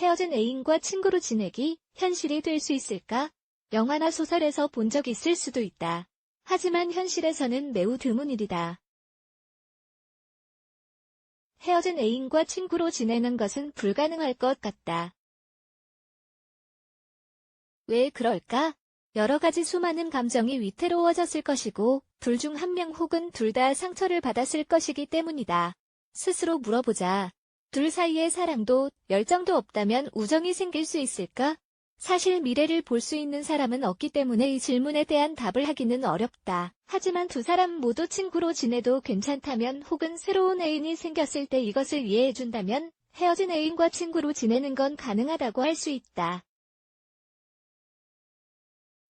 헤어진 애인과 친구로 지내기 현실이 될 수 있을까? 영화나 소설에서 본 적 있을 수도 있다. 하지만 현실에서는 매우 드문 일이다. 헤어진 애인과 친구로 지내는 것은 불가능할 것 같다. 왜 그럴까? 여러 가지 수많은 감정이 위태로워졌을 것이고, 둘 중 한 명 혹은 둘 다 상처를 받았을 것이기 때문이다. 스스로 물어보자. 둘 사이의 사랑도 열정도 없다면 우정이 생길 수 있을까? 사실 미래를 볼 수 있는 사람은 없기 때문에 이 질문에 대한 답을 하기는 어렵다. 하지만 두 사람 모두 친구로 지내도 괜찮다면 혹은 새로운 애인이 생겼을 때 이것을 이해해준다면 헤어진 애인과 친구로 지내는 건 가능하다고 할 수 있다.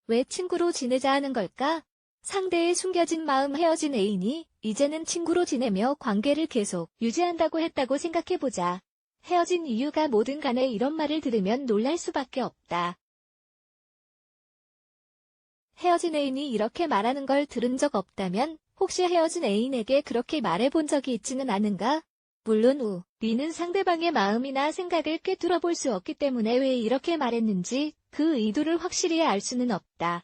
왜 친구로 지내자 하는 걸까? 상대의 숨겨진 마음 헤어진 애인이 이제는 친구로 지내며 관계를 계속 유지한다고 했다고 생각해보자. 헤어진 이유가 뭐든 간에 이런 말을 들으면 놀랄 수밖에 없다. 헤어진 애인이 이렇게 말하는 걸 들은 적 없다면 혹시 헤어진 애인에게 그렇게 말해본 적이 있지는 않은가? 물론 우리는 상대방의 마음이나 생각을 꿰뚫어 볼 수 없기 때문에 왜 이렇게 말했는지 그 의도를 확실히 알 수는 없다.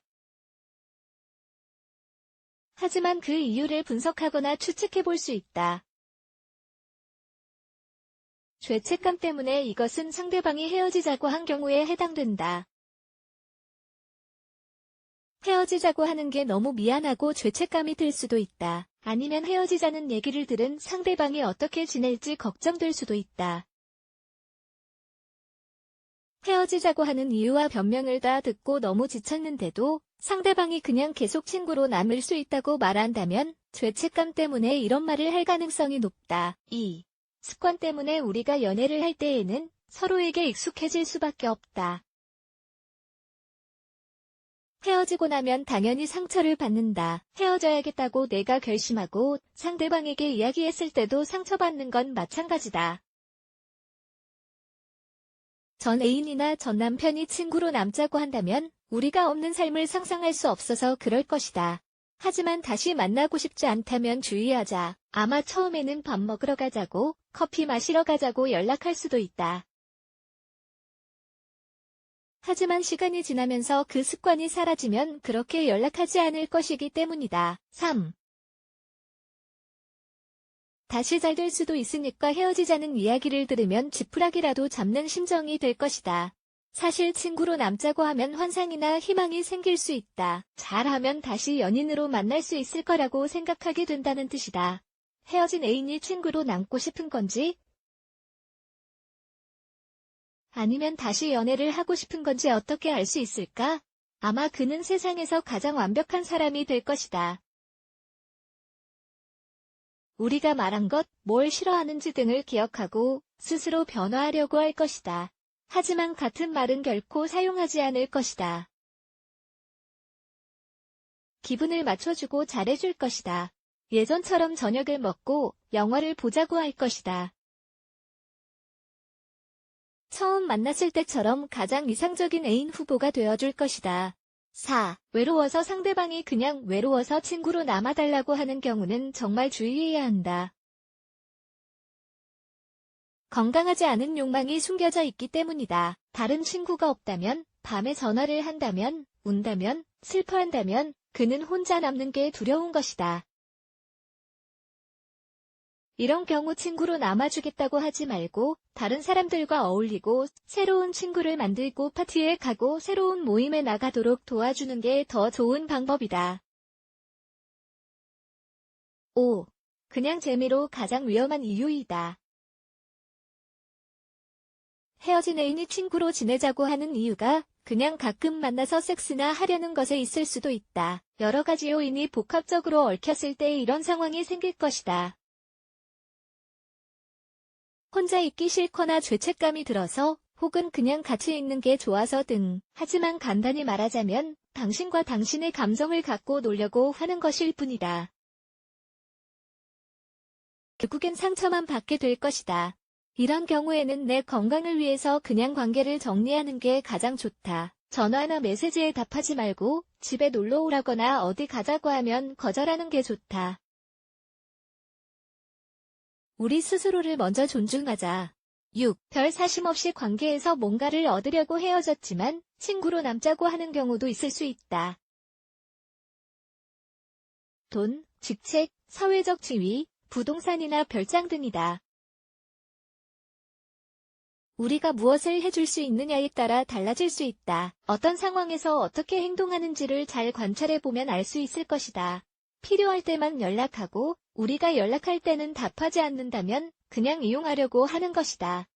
하지만 그 이유를 분석하거나 추측해 볼 수 있다. 죄책감 때문에 이것은 상대방이 헤어지자고 한 경우에 해당된다. 헤어지자고 하는 게 너무 미안하고 죄책감이 들 수도 있다. 아니면 헤어지자는 얘기를 들은 상대방이 어떻게 지낼지 걱정될 수도 있다. 헤어지자고 하는 이유와 변명을 다 듣고 너무 지쳤는데도 상대방이 그냥 계속 친구로 남을 수 있다고 말한다면 죄책감 때문에 이런 말을 할 가능성이 높다. 2. 습관 때문에 우리가 연애를 할 때에는 서로에게 익숙해질 수밖에 없다. 헤어지고 나면 당연히 상처를 받는다. 헤어져야겠다고 내가 결심하고 상대방에게 이야기했을 때도 상처받는 건 마찬가지다. 전 애인이나 전 남편이 친구로 남자고 한다면 우리가 없는 삶을 상상할 수 없어서 그럴 것이다. 하지만 다시 만나고 싶지 않다면 주의하자. 아마 처음에는 밥 먹으러 가자고, 커피 마시러 가자고 연락할 수도 있다. 하지만 시간이 지나면서 그 습관이 사라지면 그렇게 연락하지 않을 것이기 때문이다. 3. 다시 잘 될 수도 있으니까 헤어지자는 이야기를 들으면 지푸라기라도 잡는 심정이 될 것이다. 사실 친구로 남자고 하면 환상이나 희망이 생길 수 있다. 잘하면 다시 연인으로 만날 수 있을 거라고 생각하게 된다는 뜻이다. 헤어진 애인이 친구로 남고 싶은 건지 아니면 다시 연애를 하고 싶은 건지 어떻게 알 수 있을까? 아마 그는 세상에서 가장 완벽한 사람이 될 것이다. 우리가 말한 것, 뭘 싫어하는지 등을 기억하고 스스로 변화하려고 할 것이다. 하지만 같은 말은 결코 사용하지 않을 것이다. 기분을 맞춰주고 잘해줄 것이다. 예전처럼 저녁을 먹고 영화를 보자고 할 것이다. 처음 만났을 때처럼 가장 이상적인 애인 후보가 되어줄 것이다. 4. 외로워서 상대방이 그냥 외로워서 친구로 남아달라고 하는 경우는 정말 주의해야 한다. 건강하지 않은 욕망이 숨겨져 있기 때문이다. 다른 친구가 없다면, 밤에 전화를 한다면, 운다면, 슬퍼한다면 그는 혼자 남는 게 두려운 것이다. 이런 경우 친구로 남아주겠다고 하지 말고 다른 사람들과 어울리고 새로운 친구를 만들고 파티에 가고 새로운 모임에 나가도록 도와주는 게 더 좋은 방법이다. 5. 그냥 재미로 가장 위험한 이유이다. 헤어진 애인이 친구로 지내자고 하는 이유가 그냥 가끔 만나서 섹스나 하려는 것에 있을 수도 있다. 여러 가지 요인이 복합적으로 얽혔을 때 이런 상황이 생길 것이다. 혼자 있기 싫거나 죄책감이 들어서 혹은 그냥 같이 있는 게 좋아서 등. 하지만 간단히 말하자면 당신과 당신의 감정을 갖고 놀려고 하는 것일 뿐이다. 결국엔 상처만 받게 될 것이다. 이런 경우에는 내 건강을 위해서 그냥 관계를 정리하는 게 가장 좋다. 전화나 메시지에 답하지 말고 집에 놀러 오라거나 어디 가자고 하면 거절하는 게 좋다. 우리 스스로를 먼저 존중하자. 6. 별 사심 없이 관계에서 뭔가를 얻으려고 헤어졌지만 친구로 남자고 하는 경우도 있을 수 있다. 돈, 직책, 사회적 지위, 부동산이나 별장 등이다. 우리가 무엇을 해줄 수 있느냐에 따라 달라질 수 있다. 어떤 상황에서 어떻게 행동하는지를 잘 관찰해보면 알 수 있을 것이다. 필요할 때만 연락하고 우리가 연락할 때는 답하지 않는다면 그냥 이용하려고 하는 것이다.